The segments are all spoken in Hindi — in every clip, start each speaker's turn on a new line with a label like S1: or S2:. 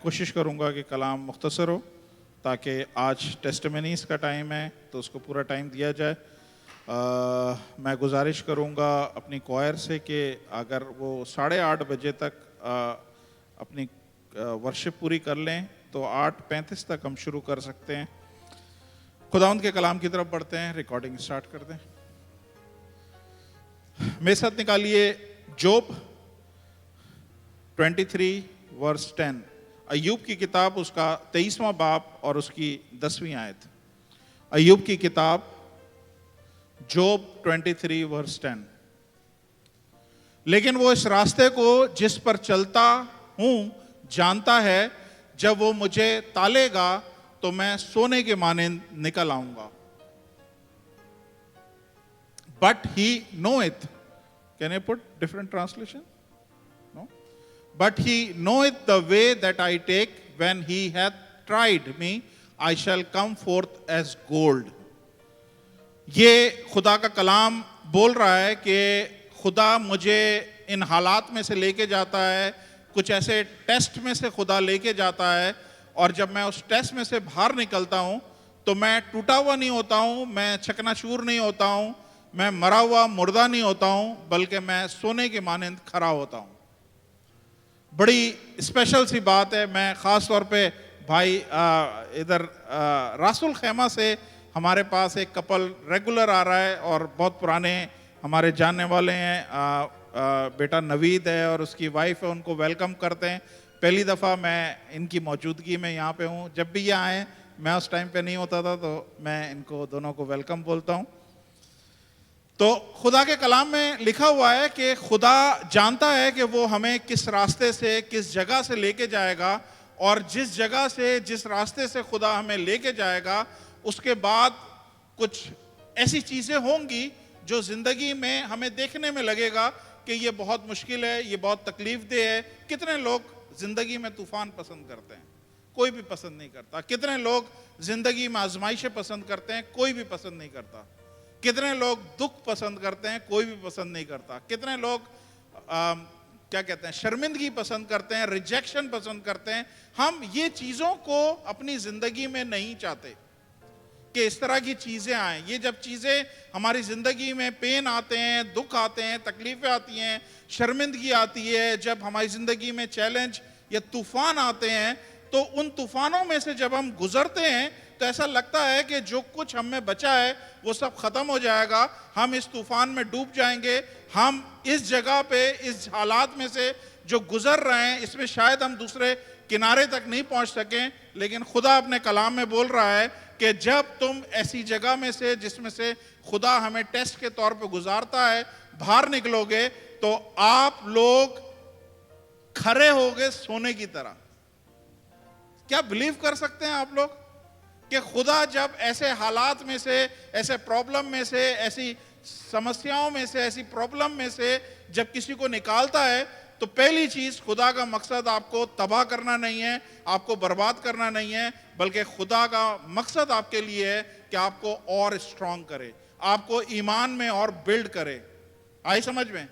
S1: कोशिश करूंगा कि कलाम मुख्तसर हो, ताकि आज टेस्टिमनीज़ का टाइम है तो उसको पूरा टाइम दिया जाए। मैं गुजारिश करूंगा अपनी क्वायर से कि अगर वो 8:30 बजे तक अपनी वर्शिप पूरी कर लें तो 8:35 तक हम शुरू कर सकते हैं। खुदावंद के कलाम की तरफ बढ़ते हैं, रिकॉर्डिंग स्टार्ट कर दें। मेरे साथ निकालिए जोब 23 वर्स 10, अय्यूब की किताब उसका 23वां बाब और उसकी 10वीं आयत। अय्यूब की किताब जोब 23 वर्स 10। लेकिन वो इस रास्ते को जिस पर चलता हूं जानता है, जब वो मुझे तालेगा तो मैं सोने के मानंद निकल आऊंगा। But he knoweth, can I put different translation? No. But he knoweth the way that I take, when he hath tried me, I shall come forth as gold. ये खुदा का कलाम बोल रहा है कि खुदा मुझे इन हालात में से लेके जाता है, कुछ ऐसे टेस्ट में से खुदा लेके जाता है, और जब मैं उस टेस्ट में से बाहर निकलता हूं तो मैं टूटा हुआ नहीं होता हूं, मैं चकनाचूर नहीं होता हूं, मैं मरा हुआ मुर्दा नहीं होता हूं, बल्कि मैं सोने के मानंद खड़ा होता हूं। बड़ी स्पेशल सी बात है। मैं ख़ास तौर पे भाई इधर रासुल खेमा से हमारे पास एक कपल रेगुलर आ रहा है और बहुत पुराने हमारे जानने वाले हैं। बेटा नवीद है और उसकी वाइफ है, उनको वेलकम करते हैं। पहली दफ़ा मैं इनकी मौजूदगी में यहाँ पे हूँ। जब भी ये आए, मैं उस टाइम पे नहीं होता था, तो मैं इनको दोनों को वेलकम बोलता हूँ। तो खुदा के कलाम में लिखा हुआ है कि खुदा जानता है कि वो हमें किस रास्ते से, किस जगह से लेके जाएगा, और जिस जगह से, जिस रास्ते से खुदा हमें लेके जाएगा, उसके बाद कुछ ऐसी चीज़ें होंगी जो ज़िंदगी में हमें देखने में लगेगा कि ये बहुत मुश्किल है, ये बहुत तकलीफ़देह है। कितने लोग ज़िंदगी में तूफ़ान पसंद करते हैं? कोई भी पसंद नहीं करता। कितने लोग ज़िंदगी में आजमाइशें पसंद करते हैं? कोई भी पसंद नहीं करता। कितने लोग दुख पसंद करते हैं? कोई भी पसंद नहीं करता। कितने लोग क्या कहते हैं, शर्मिंदगी पसंद करते हैं, रिजेक्शन पसंद करते हैं। हम ये चीज़ों को अपनी ज़िंदगी में नहीं चाहते कि इस तरह की चीज़ें आएँ। ये जब चीज़ें हमारी ज़िंदगी में, पेन आते हैं, दुख आते हैं, तकलीफ़ें आती हैं, शर्मिंदगी आती है, जब हमारी ज़िंदगी में चैलेंज या तूफ़ान आते हैं, तो उन तूफ़ानों में से जब हम गुज़रते हैं तो ऐसा लगता है कि जो कुछ हम में बचा है वो सब ख़त्म हो जाएगा, हम इस तूफ़ान में डूब जाएंगे। हम इस जगह पे, इस हालात में से जो गुज़र रहे हैं, इसमें शायद हम दूसरे किनारे तक नहीं पहुंच सकें। लेकिन खुदा अपने कलाम में बोल रहा है कि जब तुम ऐसी जगह में से, जिसमें से खुदा हमें टेस्ट के तौर पे गुजारता है, बाहर निकलोगे तो आप लोग खरे होगे सोने की तरह। क्या बिलीव कर सकते हैं आप लोग कि खुदा जब ऐसे हालात में से, ऐसे प्रॉब्लम में से, ऐसी समस्याओं में से, ऐसी प्रॉब्लम में से जब किसी को निकालता है, तो पहली चीज, खुदा का मकसद आपको तबाह करना नहीं है, आपको बर्बाद करना नहीं है, बल्कि खुदा का मकसद आपके लिए है कि आपको और स्ट्रांग करे, आपको ईमान में और बिल्ड करे। आई समझ में?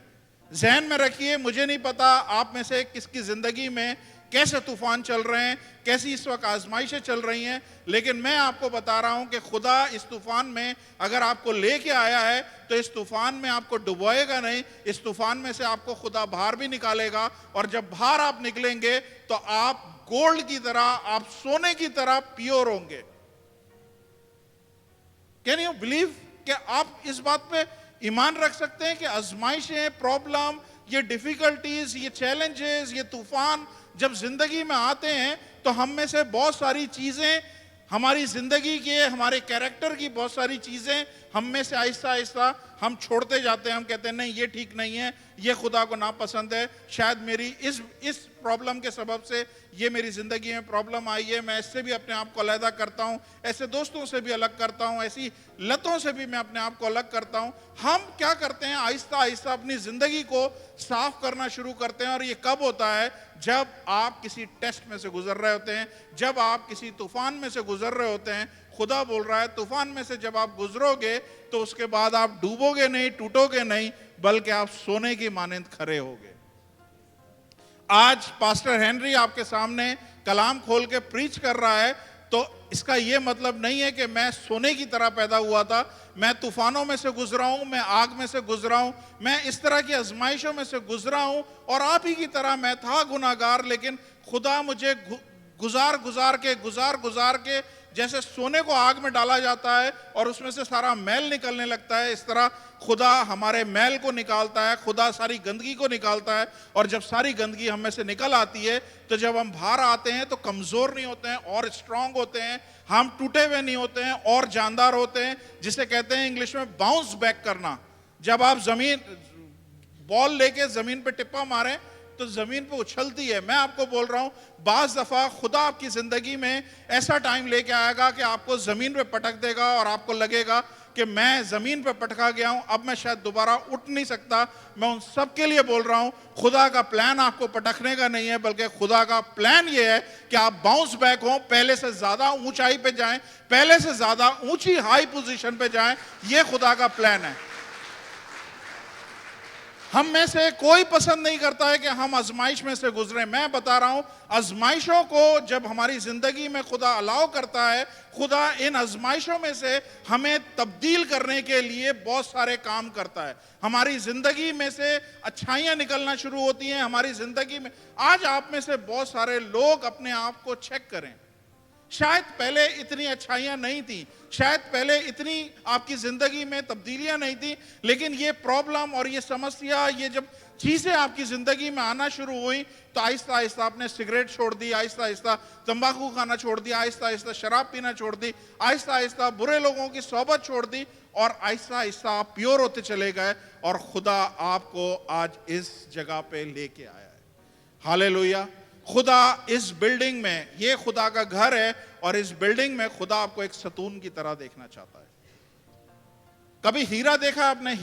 S1: जहन में रखिए, मुझे नहीं पता आप में से किसकी जिंदगी में कैसे तूफान चल रहे हैं, कैसी इस वक्त आजमाइशें चल रही हैं, लेकिन मैं आपको बता रहा हूं कि खुदा इस तूफान में अगर आपको लेके आया है तो इस तूफान में आपको डुबोएगा नहीं, इस तूफान में से आपको खुदा बाहर भी निकालेगा। और जब बाहर आप निकलेंगे तो आप गोल्ड की तरह, आप सोने की तरह प्योर होंगे। कैन यू बिलीव कि आप इस बात पे ईमान रख सकते हैं कि आजमाइशें, प्रॉब्लम, ये डिफिकल्टीज, ये चैलेंजेस, ये तूफान जब जिंदगी में आते हैं तो हम में से बहुत सारी चीजें, हमारी जिंदगी के, हमारे कैरेक्टर की बहुत सारी चीजें हम में से आहिस्ता आहिस्ता हम छोड़ते जाते हैं। हम कहते हैं नहीं, ये ठीक नहीं है, ये खुदा को नापसंद है, शायद मेरी इस प्रॉब्लम के सबब से ये मेरी ज़िंदगी में प्रॉब्लम आई है, मैं इससे भी अपने आप को अलग करता हूँ, ऐसे दोस्तों से भी अलग करता हूँ, ऐसी लतों से भी मैं अपने आप को अलग करता हूँ। हम क्या करते हैं, आहिस्ता आहिस्ता अपनी ज़िंदगी को साफ करना शुरू करते हैं। और ये कब होता है? जब आप किसी टेस्ट में से गुजर रहे होते हैं, जब आप किसी तूफान में से गुजर रहे होते हैं। खुदा बोल रहा है तूफान में से जब आप गुजरोगे तो उसके बाद आप डूबोगे नहीं, टूटोगे नहीं, बल्कि आप सोने की मानंद खड़े होगे। आज पास्टर हेनरी आपके सामने कलाम खोल के प्रीच कर रहा है, तो इसका यह मतलब नहीं है कि मैं सोने की तरह पैदा हुआ था, मैं तूफानों में से गुजरा हूं, मैं आग में से गुजरा हूं, मैं इस तरह की आजमाइशों में से गुजरा हूं, और आप ही की तरह मैं था गुनाहगार, लेकिन खुदा मुझे गुजार गुजार के जैसे सोने को आग में डाला जाता है और उसमें से सारा मैल निकलने लगता है, इस तरह खुदा हमारे मैल को निकालता है, खुदा सारी गंदगी को निकालता है। और जब सारी गंदगी हम में से निकल आती है, तो जब हम बाहर आते हैं तो कमजोर नहीं होते हैं और स्ट्रांग होते हैं, हम टूटे हुए नहीं होते हैं और जानदार होते हैं, जिसे कहते हैं इंग्लिश में बाउंस बैक करना। जब आप बॉल लेके जमीन पे टिप्पा मारें तो जमीन पे उछलती है। मैं आपको बोल रहा हूं, बाज दफा खुदा आपकी जिंदगी में ऐसा टाइम लेके आएगा कि आपको जमीन पे पटक देगा और आपको लगेगा कि मैं जमीन पे पटका गया हूं, अब मैं शायद दोबारा उठ नहीं सकता। मैं उन सब के लिए बोल रहा हूं, खुदा का प्लान आपको पटकने का नहीं है, बल्कि खुदा का प्लान ये है कि आप बाउंस बैक हो, पहले से ज्यादा ऊंचाई पे जाएं, पहले से ज्यादा ऊंची हाई पोजीशन पे जाएं। ये खुदा का प्लान है। हम में से कोई पसंद नहीं करता है कि हम आजमाइश में से गुजरे। मैं बता रहा हूं, आजमाइशों को जब हमारी जिंदगी में खुदा अलाउ करता है, खुदा इन आजमाइशों में से हमें तब्दील करने के लिए बहुत सारे काम करता है। हमारी जिंदगी में से अच्छाइयां निकलना शुरू होती हैं। हमारी जिंदगी में आज आप में से बहुत सारे लोग अपने आप को चेक करें, शायद पहले इतनी अच्छाइयां नहीं थी, शायद पहले इतनी आपकी जिंदगी में तब्दीलियां नहीं थी, लेकिन ये प्रॉब्लम और ये समस्या, ये जब चीजें आपकी जिंदगी में आना शुरू हुई, तो आहिस्ता आहिस्ता आपने सिगरेट छोड़ दी, आहिस्ता आहिस्ता तंबाकू खाना छोड़ दिया, आहिस्ता आहिस्ता शराब पीना छोड़ दी, आहिस्ता आहिस्ता बुरे लोगों की सोबत छोड़ दी, और आहिस्ता आहिस्ता आप प्योर होते चले गए, और खुदा आपको आज इस जगह पे लेके आया है। हालेलुया। खुदा इस बिल्डिंग में, ये खुदा का घर है, और इस बिल्डिंग में खुदा आपको एक सतून की तरह देखना चाहता है। कभी हीरा देखा है आपने?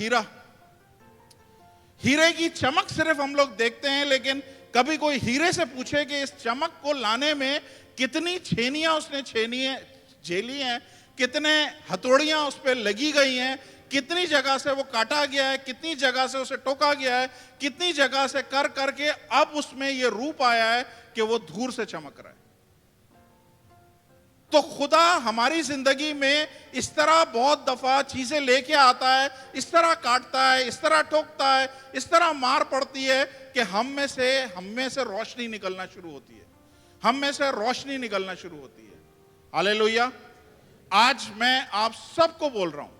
S1: हीरे की चमक सिर्फ हम लोग देखते हैं, लेकिन कभी कोई हीरे से पूछे कि इस चमक को लाने में कितनी छेनियां उसने झेली हैं, कितने हथौड़ियां उस पर लगी गई हैं, कितनी जगह से वो काटा गया है, कितनी जगह से उसे टोका गया है, कितनी जगह से कर करके अब उसमें ये रूप आया है कि वो धूल से चमक रहा है। तो खुदा हमारी जिंदगी में इस तरह बहुत दफा चीजें लेके आता है, इस तरह काटता है, इस तरह ठोकता है, इस तरह मार पड़ती है कि हम में से रोशनी निकलना शुरू होती है, हम में से रोशनी निकलना शुरू होती है। हालेलुया। आज मैं आप सबको बोल रहा हूं,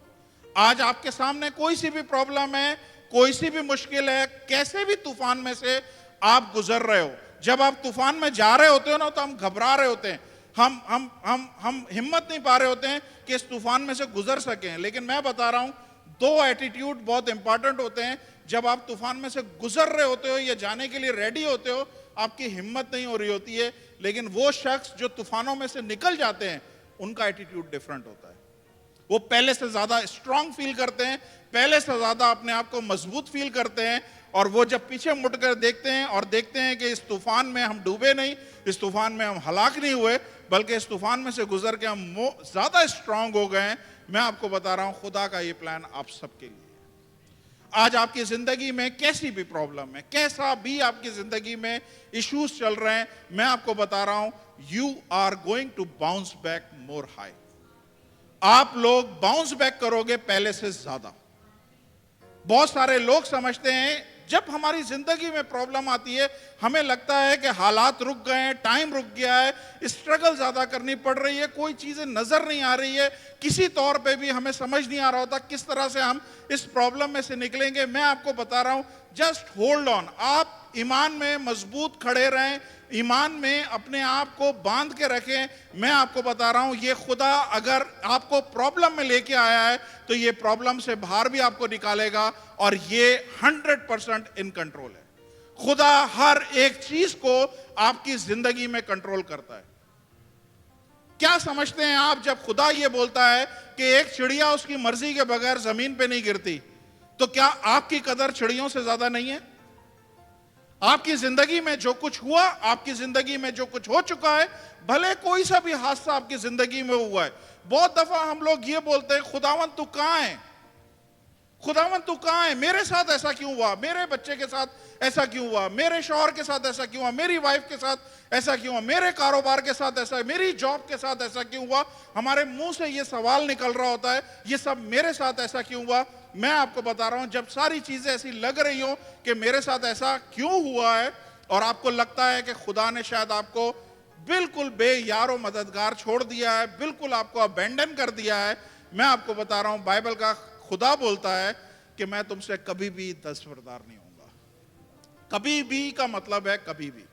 S1: आज आपके सामने कोई सी भी प्रॉब्लम है, कोई सी भी मुश्किल है, कैसे भी तूफान में से आप गुजर रहे हो, जब आप तूफान में जा रहे होते हो ना, तो हम घबरा रहे होते हैं, हम हिम्मत नहीं पा रहे होते हैं कि इस तूफान में से गुजर सकें। लेकिन मैं बता रहा हूं, दो एटीट्यूड बहुत इंपॉर्टेंट होते हैं। जब आप तूफान में से गुजर रहे होते हो या जाने के लिए रेडी होते हो, आपकी हिम्मत नहीं हो रही होती है, लेकिन वो शख्स जो तूफानों में से निकल जाते हैं, उनका एटीट्यूड डिफरेंट होता है। वो पहले से ज्यादा स्ट्रांग फील करते हैं, पहले से ज्यादा अपने आप को मजबूत फील करते हैं, और वो जब पीछे मुड़कर देखते हैं और देखते हैं कि इस तूफान में हम डूबे नहीं, इस तूफान में हम हलाक नहीं हुए, बल्कि इस तूफान में से गुजर के हम ज्यादा स्ट्रांग हो गए हैं। मैं आपको बता रहा हूं, खुदा का ये प्लान आप सबके लिए है। आज आपकी जिंदगी में कैसी भी प्रॉब्लम है, कैसा भी आपकी जिंदगी में इश्यूज चल रहे हैं, मैं आपको बता रहा हूं, you are going to bounce back more high. आप लोग बाउंस बैक करोगे पहले से ज्यादा। बहुत सारे लोग समझते हैं, जब हमारी जिंदगी में प्रॉब्लम आती है, हमें लगता है कि हालात रुक गए हैं, टाइम रुक गया है, स्ट्रगल ज्यादा करनी पड़ रही है, कोई चीजें नजर नहीं आ रही है, किसी तौर पे भी हमें समझ नहीं आ रहा होता किस तरह से हम इस प्रॉब्लम में से निकलेंगे। मैं आपको बता रहा हूं, जस्ट होल्ड ऑन। आप ईमान में मजबूत खड़े रहें, ईमान में अपने आप को बांध के रखें। मैं आपको बता रहा हूं, ये खुदा अगर आपको प्रॉब्लम में लेके आया है, तो ये प्रॉब्लम से बाहर भी आपको निकालेगा, और ये 100% इन कंट्रोल है। खुदा हर एक चीज को आपकी जिंदगी में कंट्रोल करता है। क्या समझते हैं आप, जब खुदा ये बोलता है कि एक चिड़िया उसकी मर्जी के बगैर जमीन पे नहीं गिरती, तो क्या आपकी कदर चिड़ियों से ज्यादा नहीं है? आपकी जिंदगी में जो कुछ हुआ, आपकी जिंदगी में जो कुछ हो चुका है, भले कोई सा भी हादसा आपकी जिंदगी में हुआ है, बहुत दफा हम लोग ये बोलते हैं, खुदावन तू कहां है? खुदावन तू कहां है, मेरे साथ ऐसा क्यों हुआ, मेरे बच्चे के साथ ऐसा क्यों हुआ, मेरे शौहर के साथ ऐसा क्यों हुआ, मेरी वाइफ के साथ ऐसा क्यों हुआ, मेरे कारोबार के साथ ऐसा, मेरी जॉब के साथ ऐसा क्यों हुआ। हमारे मुंह से ये सवाल निकल रहा होता है, ये सब मेरे साथ ऐसा क्यों हुआ। मैं आपको बता रहा हूं, जब सारी चीजें ऐसी लग रही हो कि मेरे साथ ऐसा क्यों हुआ है, और आपको लगता है कि खुदा ने शायद आपको बिल्कुल बेयारो मददगार छोड़ दिया है, बिल्कुल आपको अबेंडन कर दिया है, मैं आपको बता रहा हूं, बाइबल का खुदा बोलता है कि मैं तुमसे कभी भी दस्तबरदार नहीं होऊंगा। कभी भी का मतलब है कभी भी,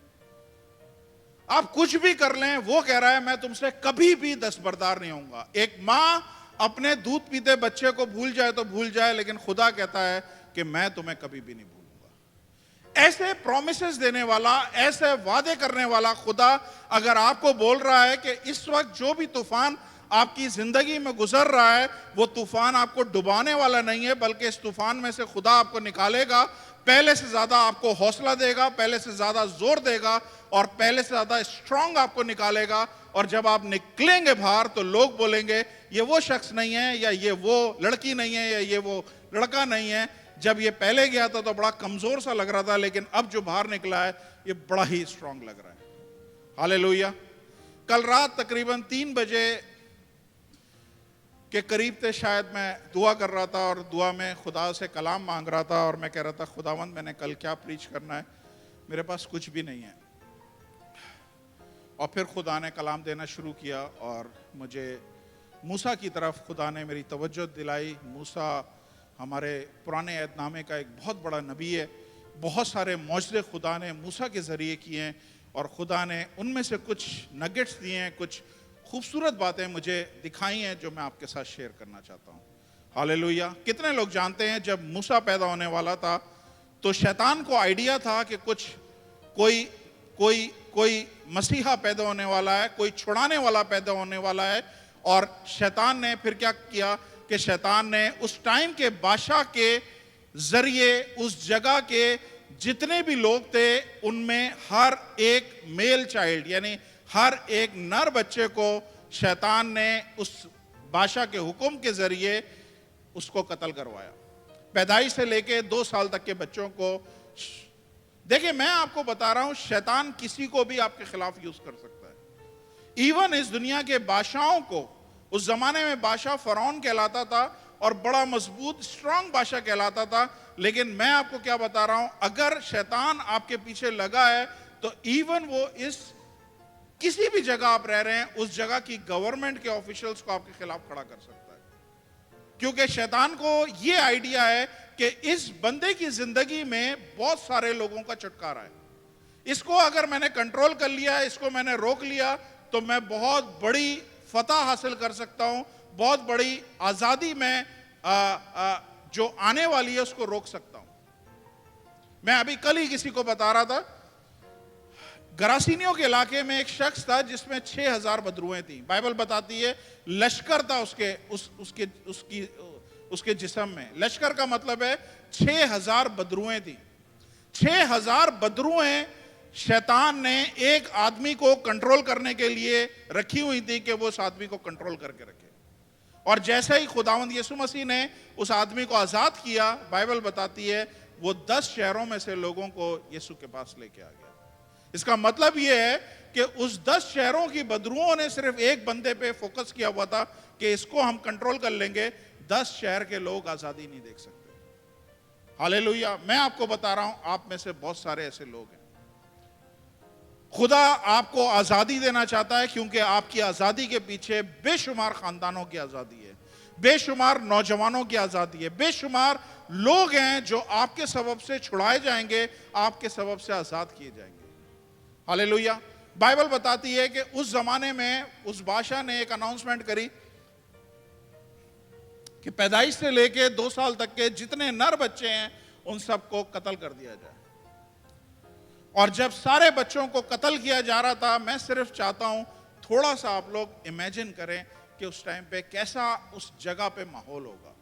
S1: आप कुछ भी कर लें, वो कह रहा है मैं तुमसे कभी भी दस्तबरदार नहीं होऊंगा। एक मां अपने दूध पीते बच्चे को भूल जाए तो भूल जाए, लेकिन खुदा कहता है कि मैं तुम्हें कभी भी नहीं भूलूंगा। ऐसे प्रोमिसेस देने वाला, ऐसे वादे करने वाला खुदा अगर आपको बोल रहा है कि इस वक्त जो भी तूफान आपकी जिंदगी में गुजर रहा है, वो तूफान आपको डुबाने वाला नहीं है, बल्कि इस तूफान में से खुदा आपको निकालेगा, पहले से ज्यादा आपको हौसला देगा, पहले से ज्यादा जोर देगा, और पहले से ज्यादा स्ट्रांग आपको निकालेगा। और जब आप निकलेंगे बाहर तो लोग बोलेंगे ये वो शख्स नहीं है, या ये वो लड़की नहीं है, या ये वो लड़का नहीं है। जब ये पहले गया था तो बड़ा कमजोर सा लग रहा था, लेकिन अब जो बाहर निकला है ये बड़ा ही स्ट्रांग लग रहा है। हालेलुया। कल रात तकरीबन 3 बजे के करीब थे, शायद मैं दुआ कर रहा था, और दुआ में खुदा से कलाम मांग रहा था, और मैं कह रहा था खुदावंद मैंने कल क्या प्रीच करना है, मेरे पास कुछ भी नहीं है। और फिर खुदा ने कलाम देना शुरू किया, और मुझे मूसा की तरफ खुदा ने मेरी तवज्जो दिलाई। मूसा हमारे पुराने ऐतनामे का एक बहुत बड़ा नबी है, बहुत सारे मौजज़े खुदा ने मूसा के ज़रिए किए हैं, और खुदा ने उनमें से कुछ नगेट्स दिए हैं, कुछ खूबसूरत बातें मुझे दिखाई हैं जो मैं आपके साथ शेयर करना चाहता हूँ। हालेलुया। कितने लोग जानते हैं जब मूसा पैदा होने वाला था तो शैतान को आइडिया था कि कुछ कोई कोई कोई मसीहा पैदा होने वाला है, कोई छुड़ाने वाला पैदा होने वाला है। और शैतान ने फिर क्या किया कि शैतान ने उस टाइम के बादशाह के जरिए उस जगह के जितने भी लोग थे उनमें हर एक मेल चाइल्ड यानी हर एक नर बच्चे को शैतान ने उस बादशाह के हुक्म के जरिए उसको कत्ल करवाया। पैदाइश से लेके 2 साल तक के बच्चों को। देखिए मैं आपको बता रहा हूं, शैतान किसी को भी आपके खिलाफ यूज कर सकता है। इवन इस दुनिया के बादशाहों को, उस जमाने में बादशाह फरौन कहलाता था और बड़ा मजबूत स्ट्रांग बादशाह कहलाता था, लेकिन मैं आपको क्या बता रहा हूं, अगर शैतान आपके पीछे लगा है तो इवन वो इस किसी भी जगह आप रह रहे हैं उस जगह की गवर्नमेंट के ऑफिशियल्स को आपके खिलाफ खड़ा कर सकता है। क्योंकि शैतान को यह आइडिया है कि इस बंदे की जिंदगी में बहुत सारे लोगों का छुटकारा है, इसको अगर मैंने कंट्रोल कर लिया, इसको मैंने रोक लिया तो मैं बहुत बड़ी फतह हासिल कर सकता हूं, बहुत बड़ी आजादी में जो आने वाली है उसको रोक सकता हूं। मैं अभी कल ही किसी को बता रहा था, गरासीनियों के इलाके में एक शख्स था जिसमें 6000 बदरुएं थी। बाइबल बताती है लश्कर था उसके जिस्म में। लश्कर का मतलब है 6000 बदरुएं थी। 6000 बदरुएं शैतान ने एक आदमी को कंट्रोल करने के लिए रखी हुई थी कि वो उस आदमी को कंट्रोल करके रखे। और जैसे ही खुदावंद यीशु मसीह ने उस आदमी को आजाद किया, बाइबल बताती है वो 10 शहरों में से लोगों को यीशु के पास लेके आ गया। इसका मतलब यह है कि उस 10 शहरों की बदरुओं ने सिर्फ एक बंदे पे फोकस किया हुआ था कि इसको हम कंट्रोल कर लेंगे, 10 शहर के लोग आजादी नहीं देख सकते। हालेलुया। मैं आपको बता रहा हूं, आप में से बहुत सारे ऐसे लोग हैं। खुदा आपको आजादी देना चाहता है क्योंकि आपकी आजादी के पीछे बेशुमार खानदानों की आजादी है, बेशुमार नौजवानों की आजादी है, बेशुमार लोग हैं जो आपके सबब से छुड़ाए जाएंगे, आपके सबब से आजाद किए जाएंगे। हालेलुया। बाइबल बताती है कि उस जमाने में उस बादशाह ने एक अनाउंसमेंट करी कि पैदाइश से लेके 2 साल तक के जितने नर बच्चे हैं उन सबको कत्ल कर दिया जाए। और जब सारे बच्चों को कत्ल किया जा रहा था, मैं सिर्फ चाहता हूं थोड़ा सा आप लोग इमेजिन करें कि उस टाइम पे कैसा उस जगह पे माहौल होगा,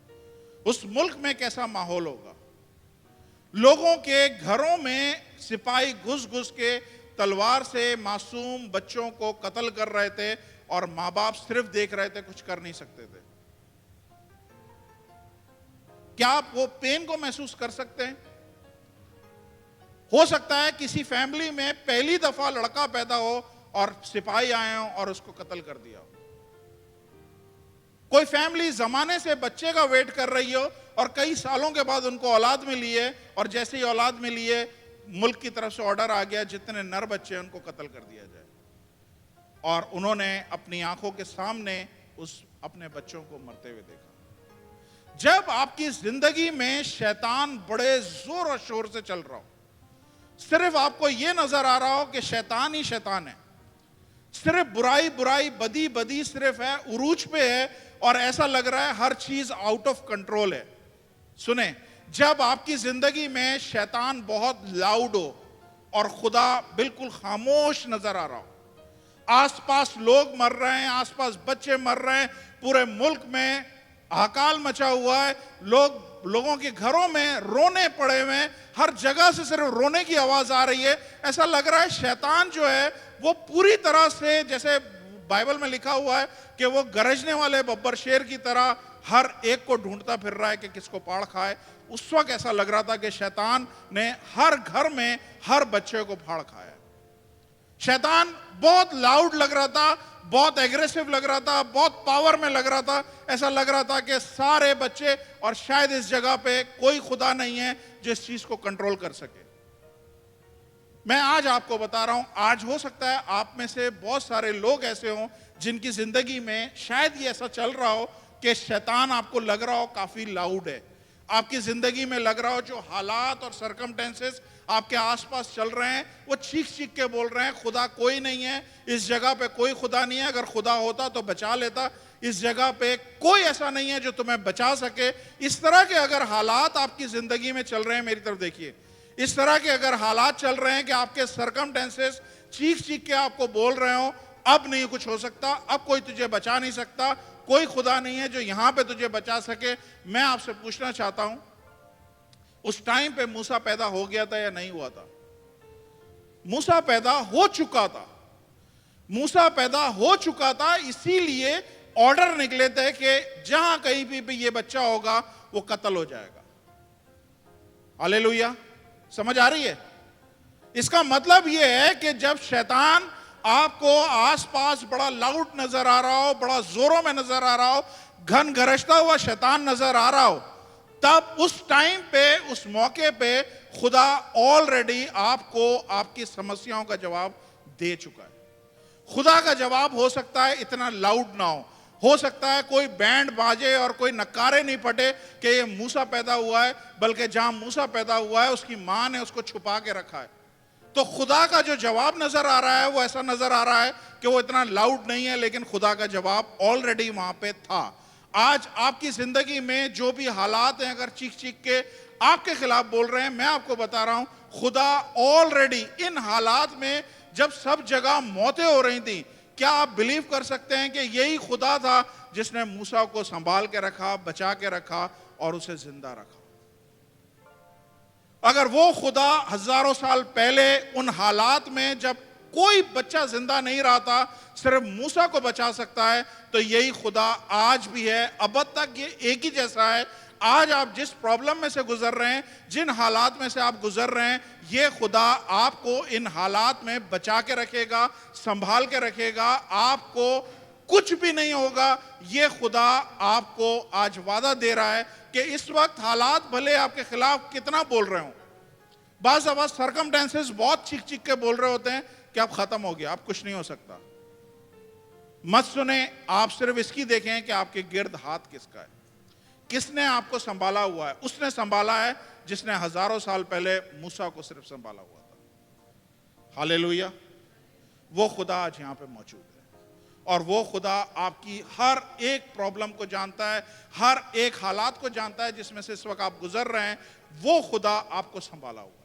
S1: उस मुल्क में कैसा माहौल होगा। लोगों के घरों में सिपाही घुस घुस के तलवार से मासूम बच्चों को कत्ल कर रहे थे और मां बाप सिर्फ देख रहे थे, कुछ कर नहीं सकते थे। क्या आप वो पेन को महसूस कर सकते हैं? हो सकता है किसी फैमिली में पहली दफा लड़का पैदा हो और सिपाही आए हो और उसको कत्ल कर दिया हो। कोई फैमिली जमाने से बच्चे का वेट कर रही हो और कई सालों के बाद उनको औलाद मिली है, और जैसे ही औलाद मिली है मुल्क की तरफ से ऑर्डर आ गया जितने नर बच्चे हैं उनको कत्ल कर दिया जाए, और उन्होंने अपनी आंखों के सामने उस अपने बच्चों को मरते हुए देखा। जब आपकी जिंदगी में शैतान बड़े जोर और शोर से चल रहा हो, सिर्फ आपको यह नजर आ रहा हो कि शैतान ही शैतान है, सिर्फ बुराई बुराई बदी बदी सिर्फ है, उरूज पे है, और ऐसा लग रहा है हर चीज आउट ऑफ कंट्रोल है। सुने, जब आपकी जिंदगी में शैतान बहुत लाउड हो और खुदा बिल्कुल खामोश नजर आ रहा हो, आसपास लोग मर रहे हैं, आसपास बच्चे मर रहे हैं, पूरे मुल्क में हाहाकार मचा हुआ है, लोगों के घरों में रोने पड़े हुए हैं, हर जगह से सिर्फ रोने की आवाज आ रही है, ऐसा लग रहा है शैतान जो है वो पूरी तरह से, जैसे बाइबल में लिखा हुआ है कि वो गरजने वाले बब्बर शेर की तरह हर एक को ढूंढता फिर रहा है कि किसको पाड़ खाए। उस वक्त ऐसा लग रहा था कि शैतान ने हर घर में हर बच्चे को फाड़ खाया। शैतान बहुत लाउड लग रहा था, बहुत एग्रेसिव लग रहा था, बहुत पावर में लग रहा था। ऐसा लग रहा था कि सारे बच्चे, और शायद इस जगह पे कोई खुदा नहीं है जो इस चीज को कंट्रोल कर सके। मैं आज आपको बता रहा हूं, आज हो सकता है आप में से बहुत सारे लोग ऐसे हों जिनकी जिंदगी में शायद ये ऐसा चल रहा हो कि शैतान आपको लग रहा हो काफी लाउड है। आपकी जिंदगी में लग रहा हो जो हालात और सरकमटेंसेस आपके आसपास चल रहे हैं वो चीख चीख के बोल रहे हैं खुदा कोई नहीं है, इस जगह पे कोई खुदा नहीं है, अगर खुदा होता तो बचा लेता, इस जगह पे कोई ऐसा नहीं है जो तुम्हें बचा सके। इस तरह के अगर हालात आपकी जिंदगी में चल रहे हैं, मेरी तरफ देखिए, इस तरह के अगर हालात चल रहे हैं कि आपके सरकमटेंसेस चीख चीख के आपको बोल रहे हो अब नहीं कुछ हो सकता, अब कोई तुझे बचा नहीं सकता, कोई खुदा नहीं है जो यहां पे तुझे बचा सके, मैं आपसे पूछना चाहता हूं, उस टाइम पे मूसा पैदा हो गया था या नहीं हुआ था? मूसा पैदा हो चुका था। मूसा पैदा हो चुका था, इसीलिए ऑर्डर निकले थे कि जहां कहीं भी ये बच्चा होगा वो कत्ल हो जाएगा। हालेलुया, समझ आ रही है? इसका मतलब यह है कि जब शैतान आपको आसपास बड़ा लाउड नजर आ रहा हो, बड़ा जोरों में नजर आ रहा हो, घन गरजता हुआ शैतान नजर आ रहा हो, तब उस टाइम पे, उस मौके पे खुदा ऑलरेडी आपको आपकी समस्याओं का जवाब दे चुका है। खुदा का जवाब हो सकता है इतना लाउड ना हो सकता है कोई बैंड बाजे और कोई नकारे नहीं फटे कि ये मूसा पैदा हुआ है, बल्कि जहां मूसा पैदा हुआ है उसकी मां ने उसको छुपा के रखा है। तो खुदा का जो जवाब नजर आ रहा है वो ऐसा नजर आ रहा है कि वो इतना लाउड नहीं है, लेकिन खुदा का जवाब ऑलरेडी वहां पे था। आज आपकी जिंदगी में जो भी हालात हैं, अगर चीख चीख के आपके खिलाफ बोल रहे हैं, मैं आपको बता रहा हूं खुदा ऑलरेडी इन हालात में, जब सब जगह मौतें हो रही थी, क्या आप बिलीव कर सकते हैं कि यही खुदा था जिसने मूसा को संभाल के रखा, बचा के रखा और उसे जिंदा रखा? अगर वो खुदा हजारों साल पहले उन हालात में जब कोई बच्चा जिंदा नहीं रहा था सिर्फ मूसा को बचा सकता है, तो यही खुदा आज भी है, अब तक ये एक ही जैसा है। आज आप जिस प्रॉब्लम में से गुजर रहे हैं, जिन हालात में से आप गुजर रहे हैं, ये खुदा आपको इन हालात में बचा के रखेगा, संभाल के रखेगा, आपको कुछ भी नहीं होगा। ये खुदा आपको आज वादा दे रहा है कि इस वक्त हालात भले आपके खिलाफ कितना बोल रहे हो, बाज़ आवाज सरकमटेंसेस बहुत चीख चीख के बोल रहे होते हैं कि आप खत्म हो गया, आप कुछ नहीं हो सकता, मत सुने। आप सिर्फ इसकी देखें कि आपके गिर्द हाथ किसका है, किसने आपको संभाला हुआ है। उसने संभाला है जिसने हजारों साल पहले मूसा को सिर्फ संभाला हुआ था। हालेलुया, वो खुदा आज यहां पे मौजूद है, और वो खुदा आपकी हर एक प्रॉब्लम को जानता है, हर एक हालात को जानता है जिसमें से इस वक्त आप गुजर रहे हैं। वो खुदा आपको संभाला हुआ है।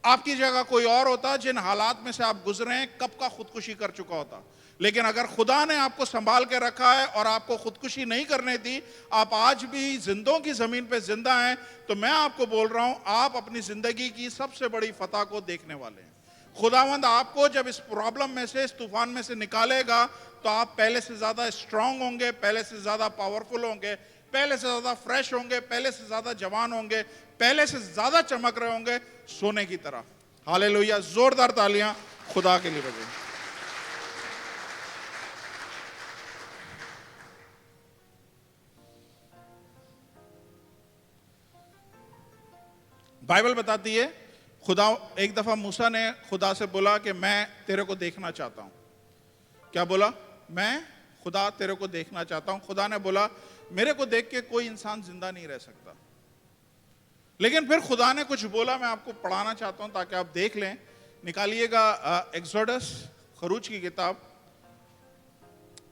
S1: आपकी जगह कोई और होता, जिन हालात में से आप गुजरे हैं, कब का खुदकुशी कर चुका होता। लेकिन अगर खुदा ने आपको संभाल के रखा है और आपको खुदकुशी नहीं करने दी, आप आज भी जिंदों की जमीन पे जिंदा हैं, तो मैं आपको बोल रहा हूं आप अपनी जिंदगी की सबसे बड़ी फतह को देखने वाले हैं। खुदावंद आपको जब इस प्रॉब्लम में से, इस तूफान में से निकालेगा, तो आप पहले से ज्यादा स्ट्रांग होंगे, पहले से ज्यादा पावरफुल होंगे, पहले से ज्यादा फ्रेश होंगे, पहले से ज्यादा जवान होंगे, पहले से ज्यादा चमक रहे होंगे, सोने की तरह। हालेलुया, जोरदार तालियां खुदा के लिए बजाएं। बाइबल बताती है खुदा, एक दफा मूसा ने खुदा से बोला कि मैं तेरे को देखना चाहता हूं। क्या बोला? मैं खुदा तेरे को देखना चाहता हूं। खुदा ने बोला मेरे को देख के कोई इंसान जिंदा नहीं रह सकता। लेकिन फिर खुदा ने कुछ बोला, मैं आपको पढ़ाना चाहता हूं ताकि आप देख लें। निकालिएगा एक्सोडस, खरूज की किताब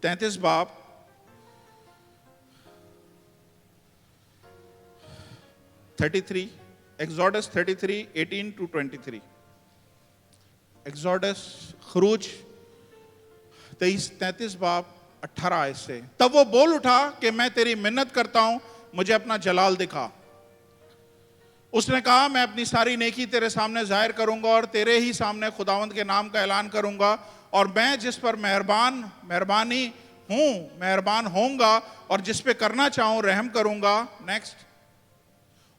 S1: 33 बाब, एक्सोडस 33 18 to 23। एक्सोडस, खरूज 33 बाब 18 आयत से। तब वो बोल उठा कि मैं तेरी मिन्नत करता हूं, मुझे अपना जलाल दिखा। उसने कहा मैं अपनी सारी नेकी तेरे सामने जाहिर करूंगा और तेरे ही सामने खुदावंद के नाम का ऐलान करूंगा, और मैं जिस पर मेहरबान होऊंगा और जिस पे करना चाहूं रहम करूंगा। नेक्स्ट,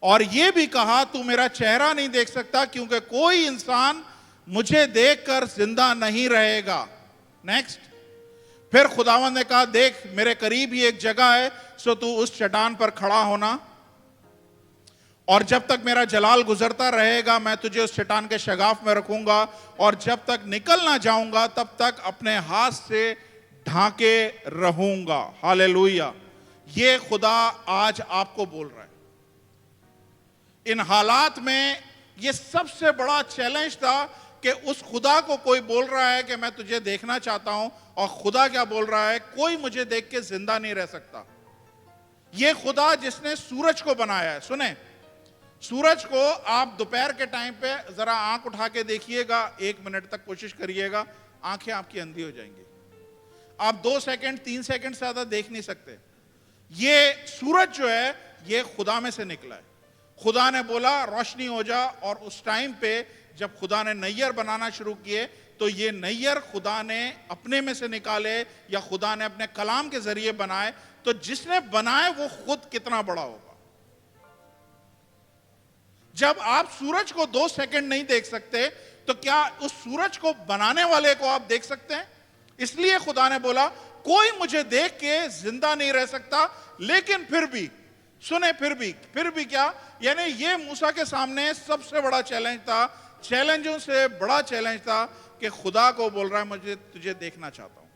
S1: और ये भी कहा तू मेरा चेहरा नहीं देख सकता क्योंकि कोई इंसान मुझे देखकर जिंदा नहीं रहेगा। नेक्स्ट, फिर खुदावंद ने कहा देख मेरे करीब ही एक जगह है, सो तू उस चट्टान पर खड़ा होना, और जब तक मेरा जलाल गुजरता रहेगा मैं तुझे उस चट्टान के शगाफ में रखूंगा, और जब तक निकल ना जाऊंगा तब तक अपने हाथ से ढांके रहूंगा। हालेलुया, ये खुदा आज आपको बोल रहा है। इन हालात में ये सबसे बड़ा चैलेंज था कि उस खुदा को कोई बोल रहा है कि मैं तुझे देखना चाहता हूं, और खुदा क्या बोल रहा है? कोई मुझे देख के जिंदा नहीं रह सकता। ये खुदा जिसने सूरज को बनाया है, सुने, सूरज को आप दोपहर के टाइम पे जरा आंख उठा के देखिएगा, 1 मिनट तक कोशिश करिएगा, आंखें आपकी अंधी हो जाएंगी। आप 2 सेकंड 3 सेकंड से ज्यादा देख नहीं सकते। ये सूरज जो है ये खुदा में से निकला है। खुदा ने बोला रोशनी हो जा, और उस टाइम पे जब खुदा ने नैयर बनाना शुरू किए तो ये नैयर खुदा ने अपने में से निकाले या खुदा ने अपने कलाम के जरिए बनाए। तो जिसने बनाए वो खुद कितना बड़ा होगा। जब आप सूरज को 2 सेकंड नहीं देख सकते तो क्या उस सूरज को बनाने वाले को आप देख सकते हैं? इसलिए खुदा ने बोला कोई मुझे देख के जिंदा नहीं रह सकता। लेकिन फिर भी सुने, फिर भी क्या, यानी ये मूसा के सामने सबसे बड़ा चैलेंज था, चैलेंजों से बड़ा चैलेंज था कि खुदा को बोल रहा है मुझे तुझे देखना चाहता हूं।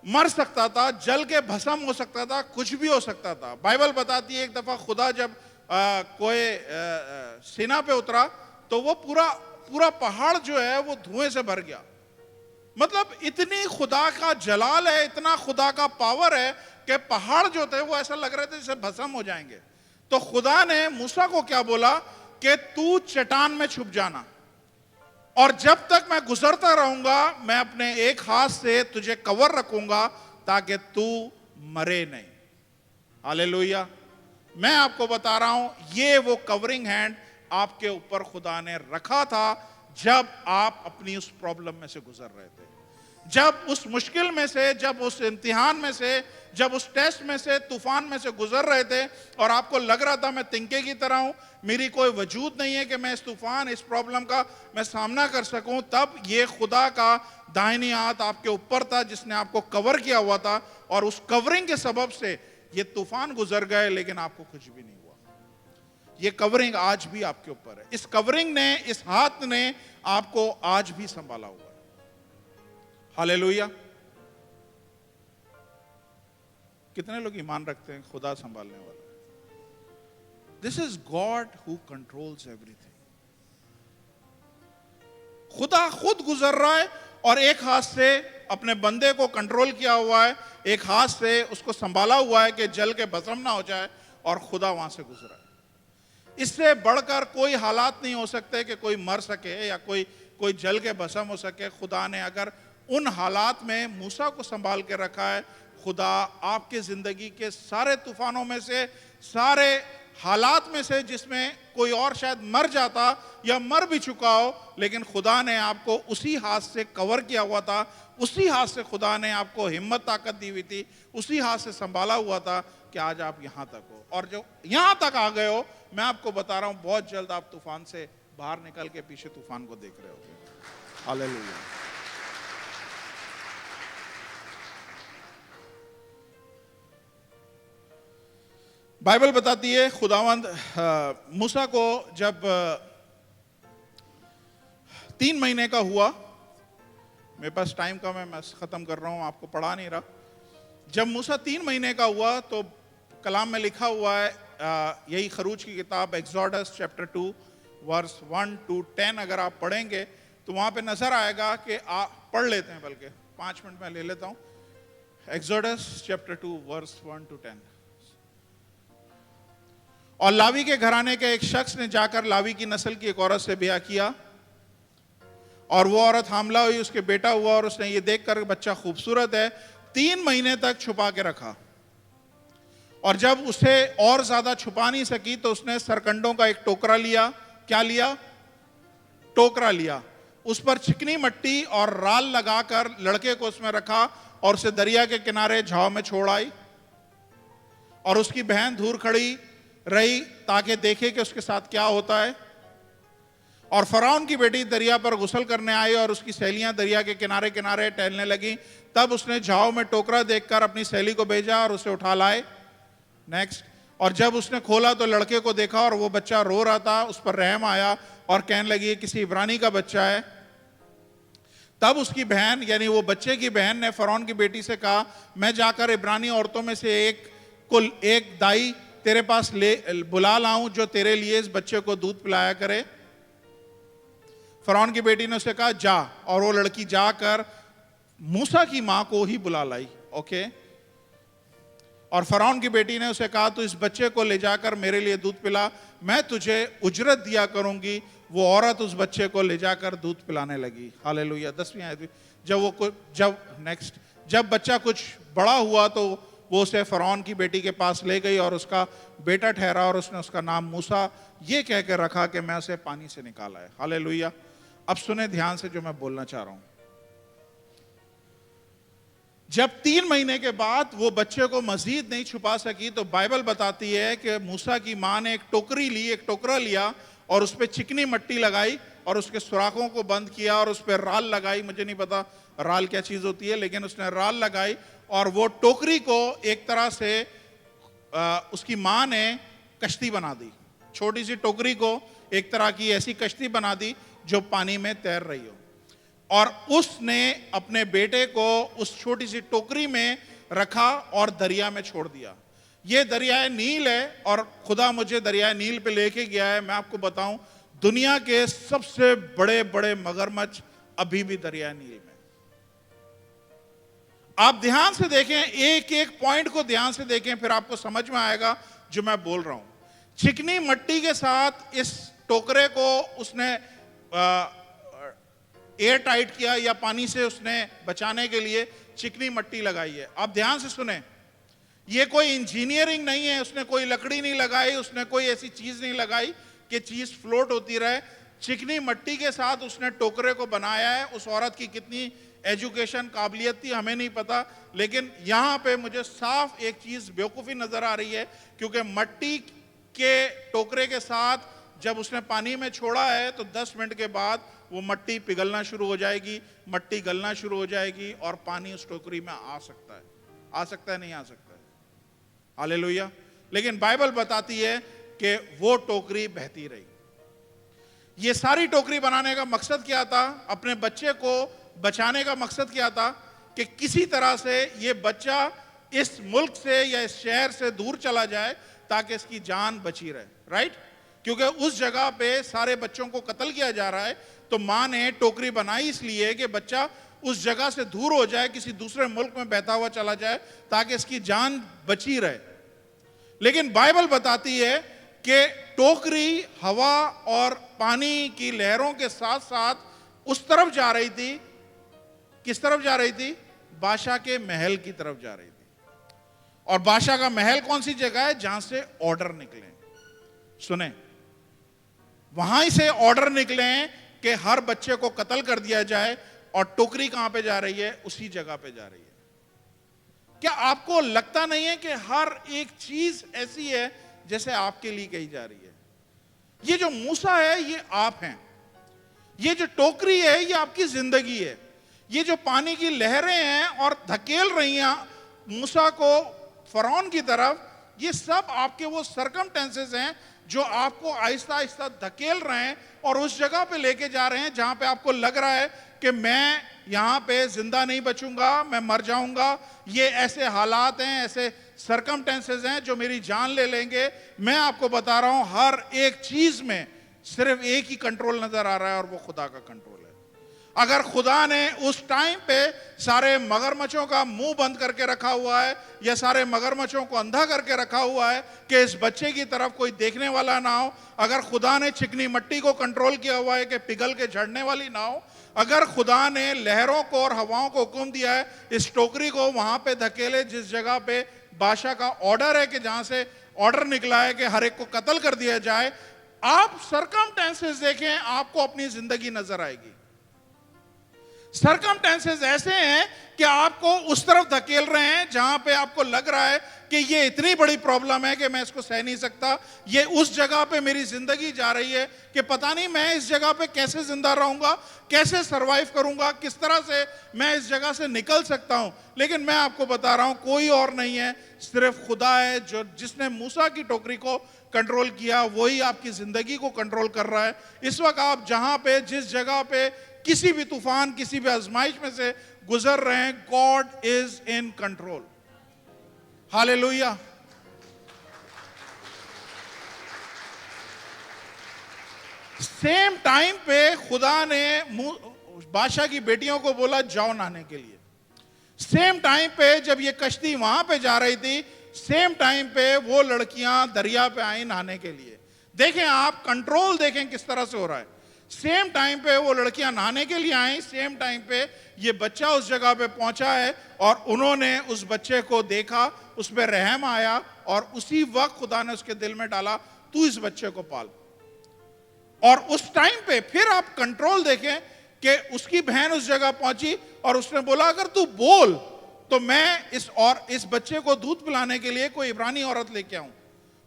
S1: मर सकता था, जल के भस्म हो सकता था, कुछ भी हो सकता था। बाइबल बताती है एक दफा खुदा जब कोई सीना पे उतरा तो वो पूरा पहाड़ जो है वो धुएं से भर गया। मतलब इतनी खुदा का जलाल है, इतना खुदा का पावर है कि पहाड़ जो थे वो ऐसा लग रहे थे जैसे भस्म हो जाएंगे। तो खुदा ने मूसा को क्या बोला कि तू चट्टान में छुप जाना, और जब तक मैं गुजरता रहूंगा मैं अपने एक हाथ से तुझे कवर रखूंगा ताकि तू मरे नहीं। हालेलुया, मैं आपको बता रहा हूं ये वो कवरिंग हैंड आपके ऊपर खुदा ने रखा था जब आप अपनी उस प्रॉब्लम में से गुजर रहे थे, जब उस मुश्किल में से, जब उस इम्तिहान में से, जब उस टेस्ट में से, तूफान में से गुजर रहे थे और आपको लग रहा था मैं तिनके की तरह हूं, मेरी कोई वजूद नहीं है कि मैं इस तूफान, इस प्रॉब्लम का मैं सामना कर सकूं। तब ये खुदा का दाहिनी हाथ आपके ऊपर था जिसने आपको कवर किया हुआ था, और उस कवरिंग के सबब से ये तूफान गुजर गए लेकिन आपको कुछ भी नहीं हुआ। ये कवरिंग आज भी आपके ऊपर है। इस कवरिंग ने, इस हाथ ने आपको आज भी संभाला हुआ है। हालेलुया, कितने लोग ईमान रखते हैं खुदा संभालने वाला? This is God who controls everything. खुदा खुद गुजर रहा है और एक हाथ से अपने बंदे को कंट्रोल किया हुआ है, एक हाथ से उसको संभाला हुआ है कि जल के भस्म ना हो जाए, और खुदा वहां से गुजरा है। इससे बढ़कर कोई हालात नहीं हो सकते कि कोई मर सके या कोई जल के भस्म हो सके। खुदा ने अगर उन हालात में मूसा को संभाल के रखा है, खुदा आपके जिंदगी के सारे तूफानों में से, सारे हालात में से जिसमें कोई और शायद मर जाता या मर भी चुका हो, लेकिन खुदा ने आपको उसी हाथ से कवर किया हुआ था, उसी हाथ से खुदा ने आपको हिम्मत ताकत दी हुई थी, उसी हाथ से संभाला हुआ था कि आज आप यहां तक हो। और जो यहां तक आ गए हो, मैं आपको बता रहा हूं बहुत जल्द आप तूफान से बाहर निकल के पीछे तूफान को देख रहे होगे। हालेलुया। बाइबल बताती है खुदावंद मूसा को जब 3 महीने का हुआ, मेरे पास टाइम कम है, मैं खत्म कर रहा हूं, आपको पढ़ा नहीं रहा। जब मूसा 3 महीने का हुआ तो कलाम में लिखा हुआ है, यही खरूज की किताब एक्सोडस चैप्टर 2 वर्स 1 to 10 अगर आप पढ़ेंगे तो वहां पे नजर आएगा कि आप पढ़ लेते हैं, बल्कि 5 मिनट में ले लेता हूं। Exodus chapter 2 verse 1 to 10। और लावी के घराने के एक शख्स ने जाकर लावी की नस्ल की एक औरत से ब्याह किया, और वो औरत हामला हुई, उसके बेटा हुआ, और उसने ये देखकर बच्चा खूबसूरत है 3 महीने तक छुपा के रखा। और जब उसे और ज्यादा छुपा नहीं सकी तो उसने सरकंडों का एक टोकरा लिया। क्या लिया? टोकरा लिया। उस पर चिकनी मिट्टी और राल लगाकर लड़के को उसमें रखा और उसे दरिया के किनारे झाव में छोड़ आई। और उसकी बहन दूर खड़ी रही ताकि देखे कि उसके साथ क्या होता है। और फरौन की बेटी दरिया पर गुसल करने आई और उसकी सहेलियां दरिया के किनारे किनारे टहलने लगी। तब उसने झाव में टोकरा देखकर अपनी सहेली को भेजा और उसे उठा लाए। नेक्स्ट। और जब उसने खोला तो लड़के को देखा और वो बच्चा रो रहा था। उस पर रहम आया और कहने लगी किसी इब्रानी का बच्चा है। तब उसकी बहन, यानी वो बच्चे की बहन ने फरौन की बेटी से कहा, मैं जाकर इब्रानी औरतों में से एक दाई तेरे पास बुला लाऊं जो तेरे लिए इस बच्चे को दूध पिलाया करे। फरौन की बेटी ने उसे कहा जा, और वो लड़की जाकर मूसा की मां को ही बुला लाई। ओके। और फरौन की बेटी ने उसे कहा तू इस बच्चे को ले जाकर मेरे लिए दूध पिला, मैं तुझे उजरत दिया करूंगी। वो औरत उस बच्चे को ले जाकर दूध पिलाने लगी। हालेलुया। 10वीं आयत। जब बच्चा कुछ बड़ा हुआ तो वो उसे फरौन की बेटी के पास ले गई और उसका बेटा ठहरा, और उसने उसका नाम मूसा ये कह के रखा कि मैं उसे पानी से निकाला है। हालेलुया। अब सुने ध्यान से जो मैं बोलना चाह रहा हूं। जब 3 महीने के बाद वो बच्चे को मजीद नहीं छुपा सकी तो बाइबल बताती है कि मूसा की मां ने एक टोकरा लिया और उस पर चिकनी मिट्टी लगाई और उसके सुराखों को बंद किया और उस पर राल लगाई। मुझे नहीं पता राल क्या चीज होती है, लेकिन उसने राल लगाई और वो टोकरी को एक तरह से उसकी मां ने कश्ती बना दी। छोटी सी टोकरी को एक तरह की ऐसी कश्ती बना दी जो पानी में तैर रही हो। और उसने अपने बेटे को उस छोटी सी टोकरी में रखा और दरिया में छोड़ दिया। ये दरियाए नील है और खुदा मुझे दरियाए नील पे लेके गया है। मैं आपको बताऊं, दुनिया के सबसे बड़े बड़े मगरमच्छ अभी भी दरियाए नील में। आप ध्यान से देखें, एक एक पॉइंट को ध्यान से देखें, फिर आपको समझ में आएगा जो मैं बोल रहा हूं। चिकनी मिट्टी के साथ इस टोकरे को उसने एयर टाइट किया, या पानी से उसने बचाने के लिए चिकनी मिट्टी लगाई है। आप ध्यान से सुने, ये कोई इंजीनियरिंग नहीं है, उसने कोई लकड़ी नहीं लगाई, उसने कोई ऐसी चीज नहीं लगाई कि चीज फ्लोट होती रहे। चिकनी मिट्टी के साथ उसने टोकरे को बनाया है। उस औरत की कितनी एजुकेशन काबिलियत थी हमें नहीं पता, लेकिन यहां पे मुझे साफ एक चीज बेवकूफी नजर आ रही है, क्योंकि मिट्टी के टोकरे के साथ जब उसने पानी में छोड़ा है तो 10 मिनट के बाद वो मिट्टी पिघलना शुरू हो जाएगी, मिट्टी गलना शुरू हो जाएगी और पानी उस टोकरी में आ सकता है नहीं आ सकता है। हालेलुया। लेकिन बाइबल बताती है कि वो टोकरी बहती रही। ये सारी टोकरी बनाने का मकसद क्या था? अपने बच्चे को बचाने का मकसद क्या था? कि किसी तरह से ये बच्चा इस मुल्क से या इस शहर से दूर चला जाए ताकि इसकी जान बची रहे। राइट? क्योंकि उस जगह पे सारे बच्चों को कत्ल किया जा रहा है, तो मां ने टोकरी बनाई इसलिए कि बच्चा उस जगह से दूर हो जाए, किसी दूसरे मुल्क में बहता हुआ चला जाए ताकि इसकी जान बची रहे। लेकिन बाइबल बताती है कि टोकरी हवा और पानी की लहरों के साथ साथ उस तरफ जा रही थी। किस तरफ जा रही थी? बादशाह के महल की तरफ जा रही थी। और बादशाह का महल कौन सी जगह है? जहां से ऑर्डर निकले। सुने, वहां से ऑर्डर निकले कि हर बच्चे को कत्ल कर दिया जाए, और टोकरी कहां पे जा रही है? उसी जगह पे जा रही है। क्या आपको लगता नहीं है कि हर एक चीज ऐसी है जैसे आपके लिए कही जा रही है? ये जो मूसा है ये आप हैं, ये जो टोकरी है ये आपकी जिंदगी है, ये जो पानी की लहरें हैं और धकेल रही हैं मूसा को फरौन की तरफ, ये सब आपके वो सरकमटेंसेस हैं जो आपको आहिस्ता आहिस्ता धकेल रहे हैं और उस जगह पे लेके जा रहे हैं जहां पे आपको लग रहा है कि मैं यहां पे जिंदा नहीं बचूंगा, मैं मर जाऊंगा, ये ऐसे हालात हैं, ऐसे सरकमटेंसेस हैं जो मेरी जान ले लेंगे। मैं आपको बता रहा हूं हर एक चीज में सिर्फ एक ही कंट्रोल नजर आ रहा है और वो खुदा का कंट्रोल है। अगर खुदा ने उस टाइम पे सारे मगरमच्छों का मुंह बंद करके रखा हुआ है या सारे मगरमच्छों को अंधा करके रखा हुआ है कि इस बच्चे की तरफ कोई देखने वाला ना हो, अगर खुदा ने चिकनी मिट्टी को कंट्रोल किया हुआ है कि पिघल के झड़ने वाली ना हो, अगर खुदा ने लहरों को और हवाओं को हुक्म दिया है इस टोकरी को वहां पे धकेले जिस जगह पे बादशाह का ऑर्डर है कि जहां से ऑर्डर निकला है कि हर एक को कत्ल कर दिया जाए, आप सरकमटेंसेस देखें, आपको अपनी जिंदगी नजर आएगी। सरकमटेंसेस ऐसे हैं कि आपको उस तरफ धकेल रहे हैं जहां पे आपको लग रहा है कि ये इतनी बड़ी प्रॉब्लम है कि मैं इसको सह नहीं सकता, ये उस जगह पे मेरी जिंदगी जा रही है कि पता नहीं मैं इस जगह पे कैसे जिंदा रहूंगा, कैसे सरवाइव करूंगा, किस तरह से मैं इस जगह से निकल सकता हूं। लेकिन मैं आपको बता रहा हूं कोई और नहीं है, सिर्फ खुदा है जो जिसने मूसा की टोकरी को कंट्रोल किया, वही आपकी जिंदगी को कंट्रोल कर रहा है। इस वक्त आप जहां पे जिस जगह पे किसी भी तूफान किसी भी आजमाइश में से गुजर रहे हैं, God is in control. Hallelujah. Same time पे खुदा ने बादशाह की बेटियों को बोला जाओ नहाने के लिए। सेम टाइम पे जब ये कश्ती वहां पे जा रही थी, सेम टाइम पे वो लड़कियां दरिया पे आई नहाने के लिए। देखें आप कंट्रोल देखें किस तरह से हो रहा है। सेम टाइम पे वो लड़कियां नहाने के लिए आई, सेम टाइम पे ये बच्चा उस जगह पे पहुंचा है और उन्होंने उस बच्चे को देखा, उस पर रहम आया और उसी वक्त खुदा ने उसके दिल में डाला तू इस बच्चे को पाल। और उस टाइम पे फिर आप कंट्रोल देखें कि उसकी बहन उस जगह पहुंची और उसने बोला अगर तू बोल तो मैं इस बच्चे को दूध पिलाने के लिए कोई इब्रानी औरत लेके आऊं।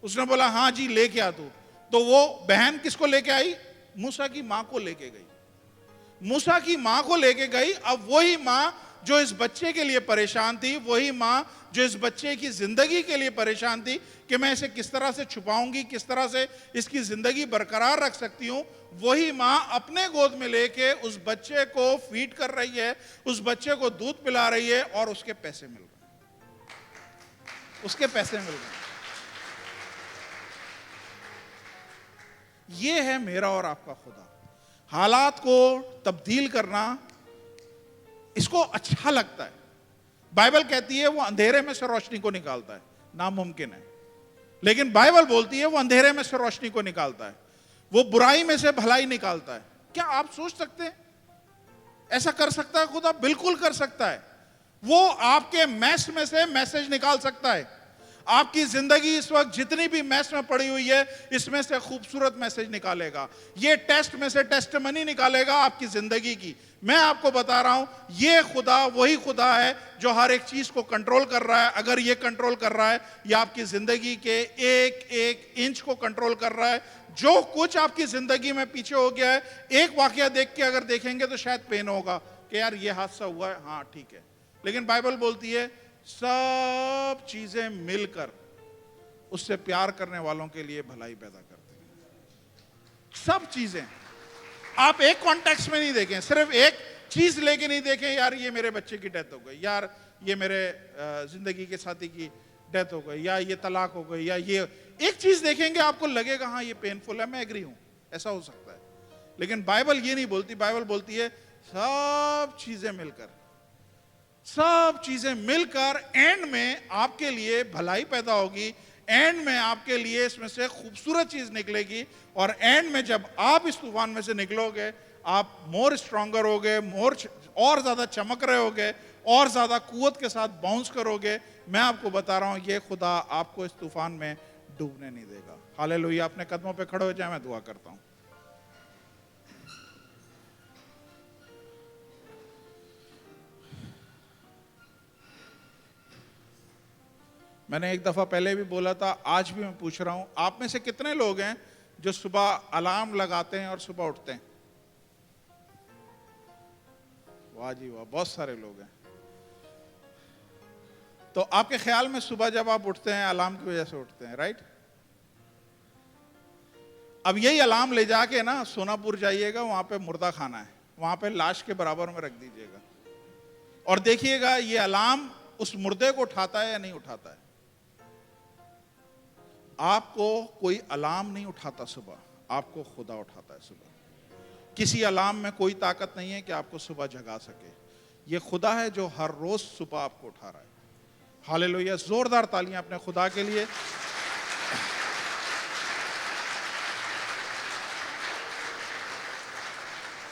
S1: उसने बोला हाँ जी लेके आ तू। तो वो बहन किसको लेके आई? मूसा की मां को लेके गई। मूसा की मां को लेके गई। अब वही मां जो इस बच्चे के लिए परेशान थी, वही मां जो इस बच्चे की जिंदगी के लिए परेशान थी कि मैं इसे किस तरह से छुपाऊंगी, किस तरह से इसकी जिंदगी बरकरार रख सकती हूं, वही मां अपने गोद में लेके उस बच्चे को फीड कर रही है, उस बच्चे को दूध पिला रही है और उसके पैसे मिल रहे, उसके पैसे मिल रहे। ये है मेरा और आपका खुदा। हालात को तब्दील करना इसको अच्छा लगता है। बाइबल कहती है वो अंधेरे में से रोशनी को निकालता है, नामुमकिन है, लेकिन बाइबल बोलती है वो अंधेरे में से रोशनी को निकालता है, वो बुराई में से भलाई निकालता है। क्या आप सोच सकते हैं ऐसा कर सकता है खुदा? बिल्कुल कर सकता है। वो आपके मैस में से मैसेज निकाल सकता है। आपकी जिंदगी इस वक्त जितनी भी मैस में पड़ी हुई है, इसमें से खूबसूरत मैसेज निकालेगा। ये टेस्ट में से टेस्टमनी निकालेगा आपकी जिंदगी की। मैं आपको बता रहा हूं ये खुदा वही खुदा है जो हर एक चीज को कंट्रोल कर रहा है। अगर ये कंट्रोल कर रहा है, ये आपकी जिंदगी के एक एक इंच को कंट्रोल कर रहा है। जो कुछ आपकी जिंदगी में पीछे हो गया है, एक वाकया देख के अगर देखेंगे तो शायद पेन होगा कि यार ये हादसा हुआ है, हाँ ठीक है, लेकिन बाइबल बोलती है सब चीजें मिलकर उससे प्यार करने वालों के लिए भलाई पैदा करती हैं। सब चीजें आप एक कॉन्टेक्स्ट में नहीं देखें, सिर्फ एक चीज लेके नहीं देखें, यार ये मेरे बच्चे की डेथ हो गई, यार ये मेरे जिंदगी के साथी की डेथ हो गई, या ये तलाक हो गई, या ये एक चीज देखेंगे आपको लगेगा हाँ ये पेनफुल है, मैं एग्री हूं, ऐसा हो सकता है। लेकिन बाइबल ये नहीं बोलती। बाइबल बोलती है सब चीजें मिलकर, सब चीजें मिलकर एंड में आपके लिए भलाई पैदा होगी, एंड में आपके लिए इसमें से खूबसूरत चीज निकलेगी। और एंड में जब आप इस तूफान में से निकलोगे, आप मोर स्ट्रॉन्गर होगे, मोर और ज्यादा चमक रहे होगे, और ज्यादा कुव्वत के साथ बाउंस करोगे। मैं आपको बता रहा हूं ये खुदा आपको इस तूफान में डूबने नहीं देगा। हालेलुया। अपने कदमों पे खड़े हो जाए, मैं दुआ करता हूं। मैंने एक दफ़ा पहले भी बोला था, आज भी मैं पूछ रहा हूं, आप में से कितने लोग हैं जो सुबह अलार्म लगाते हैं और सुबह उठते हैं? वाह जी वाह, बहुत सारे लोग हैं। तो आपके ख्याल में सुबह जब आप उठते हैं अलार्म की वजह से उठते हैं, राइट? अब यही अलार्म ले जाके ना सोनापुर जाइएगा, वहां पे मुर्दा खाना है, वहां पे लाश के बराबर में रख दीजिएगा और देखिएगा ये अलार्म उस मुर्दे को उठाता है या नहीं उठाता है। आपको कोई अलार्म नहीं उठाता सुबह, आपको खुदा उठाता है सुबह। किसी अलार्म में कोई ताकत नहीं है कि आपको सुबह जगा सके। ये खुदा है जो हर रोज सुबह आपको उठा रहा है। हालेलुया, जोरदार तालियां अपने खुदा के लिए।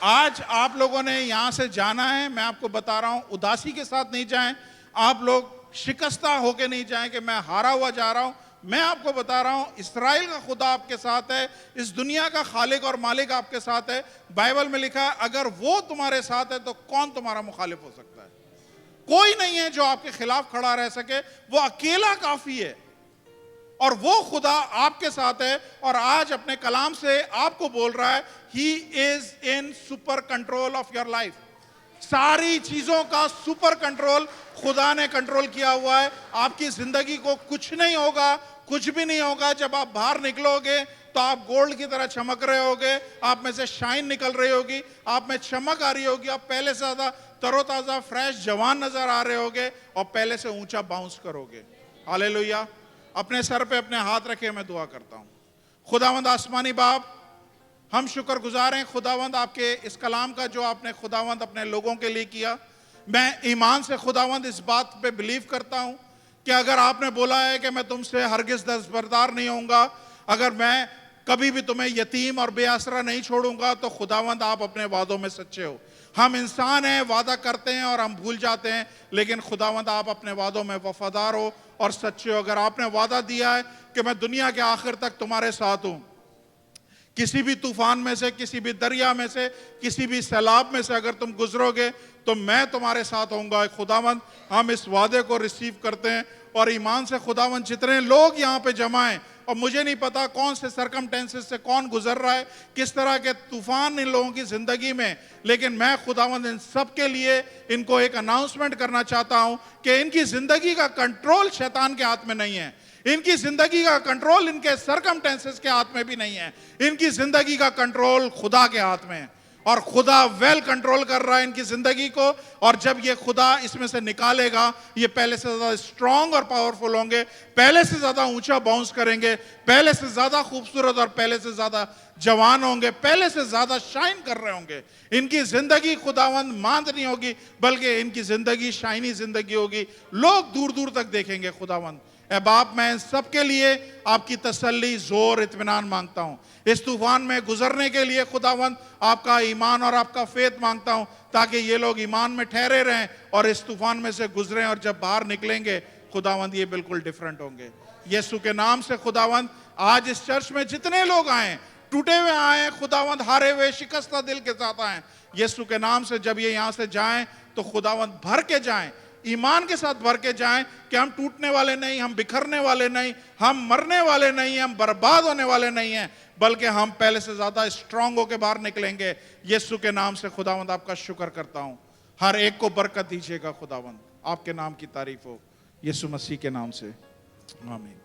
S1: आज आप लोगों ने यहां से जाना है, मैं आपको बता रहा हूं, उदासी के साथ नहीं जाएं। आप लोग शिकस्ता होके नहीं जाएं कि मैं हारा हुआ जा रहा हूं। मैं आपको बता रहा हूं, इस्राएल का खुदा आपके साथ है, इस दुनिया का खालिक और मालिक आपके साथ है। बाइबल में लिखा है, अगर वो तुम्हारे साथ है तो कौन तुम्हारा मुखालिफ हो सकता है? कोई नहीं है जो आपके खिलाफ खड़ा रह सके, वो अकेला काफी है और वो खुदा आपके साथ है। और आज अपने कलाम से आपको बोल रहा है, he is in super control of your life. सारी चीजों का सुपर कंट्रोल खुदा ने कंट्रोल किया हुआ है। आपकी जिंदगी को कुछ नहीं होगा, कुछ भी नहीं होगा। जब आप बाहर निकलोगे तो आप गोल्ड की तरह चमक रहे होगे, आप में से शाइन निकल रही होगी, आप में चमक आ रही होगी, आप पहले से ज्यादा तरोताजा फ्रेश जवान नजर आ रहे होगे और पहले से ऊंचा बाउंस करोगे। हालेलुया। अपने सर पे अपने हाथ रखे मैं दुआ करता हूं। खुदावंद आसमानी बाप, हम शुक्रगुजार हैं खुदावंद आपके इस कलाम का जो आपने खुदावंद अपने लोगों के लिए किया। मैं ईमान से खुदावंद इस बात पे बिलीव करता हूं कि अगर आपने बोला है कि मैं तुमसे हरगिज दस्तबरदार नहीं होऊंगा, अगर मैं कभी भी तुम्हें यतीम और बेआसरा नहीं छोड़ूंगा, तो खुदावंद आप अपने वादों में सच्चे हो। हम इंसान हैं, वादा करते हैं और हम भूल जाते हैं, लेकिन खुदावंद आप अपने वादों में वफादार हो और सच्चे हो। अगर आपने वादा दिया है कि मैं दुनिया के आखिर तक तुम्हारे साथ हूं, किसी भी तूफान में से, किसी भी दरिया में से, किसी भी सैलाब में से अगर तुम गुजरोगे तो मैं तुम्हारे साथ होऊंगा। खुदावंद हम इस वादे को रिसीव करते हैं और ईमान से खुदावंद जितने लोग यहाँ पे जमा हैं, और मुझे नहीं पता कौन से सरकमटेंसेस से कौन गुजर रहा है, किस तरह के तूफान इन लोगों की जिंदगी में, लेकिन मैं खुदावंद इन सब के लिए इनको एक अनाउंसमेंट करना चाहता हूं कि इनकी जिंदगी का कंट्रोल शैतान के हाथ में नहीं है, इनकी जिंदगी का कंट्रोल इनके सरकमटेंसेस के हाथ में भी नहीं है, इनकी जिंदगी का कंट्रोल खुदा के हाथ में है और खुदा वेल कंट्रोल कर रहा है इनकी जिंदगी को। और जब ये खुदा इसमें से निकालेगा, ये पहले से ज्यादा स्ट्रांग और पावरफुल होंगे, पहले से ज्यादा ऊंचा बाउंस करेंगे, पहले से ज्यादा खूबसूरत और पहले से ज्यादा जवान होंगे, पहले से ज्यादा शाइन कर रहे होंगे। इनकी जिंदगी खुदावंद मांद नहीं होगी, बल्कि इनकी जिंदगी शाइनी जिंदगी होगी। लोग दूर दूर तक देखेंगे खुदावंद। ऐ बाप, मैं इन सब के लिए आपकी तसल्ली, जोर, इत्मीनान मांगता हूं। इस तूफान में गुजरने के लिए खुदावंद आपका ईमान और आपका फेथ मांगता हूं, ताकि ये लोग ईमान में ठहरे रहें और इस तूफान में से गुजरें और जब बाहर निकलेंगे खुदावंद ये बिल्कुल डिफरेंट होंगे। यीशु के नाम से खुदावंद आज इस चर्च में जितने लोग आए, टूटे हुए आए, खुदावंद हारे हुए शिकस्ता दिल के साथ आए, यीशु के नाम से जब ये यहां से जाएं तो खुदावंद भर के जाएं, ईमान के साथ भर के जाएं कि हम टूटने वाले नहीं, हम बिखरने वाले नहीं, हम मरने वाले नहीं, हम बर्बाद होने वाले नहीं हैं, बल्कि हम पहले से ज्यादा स्ट्रांग होकर बाहर निकलेंगे। यीशु के नाम से खुदावंद आपका शुक्र करता हूं। हर एक को बरकत दीजिएगा खुदावंद, आपके नाम की तारीफ हो, यीशु मसीह के नाम से, आमीन।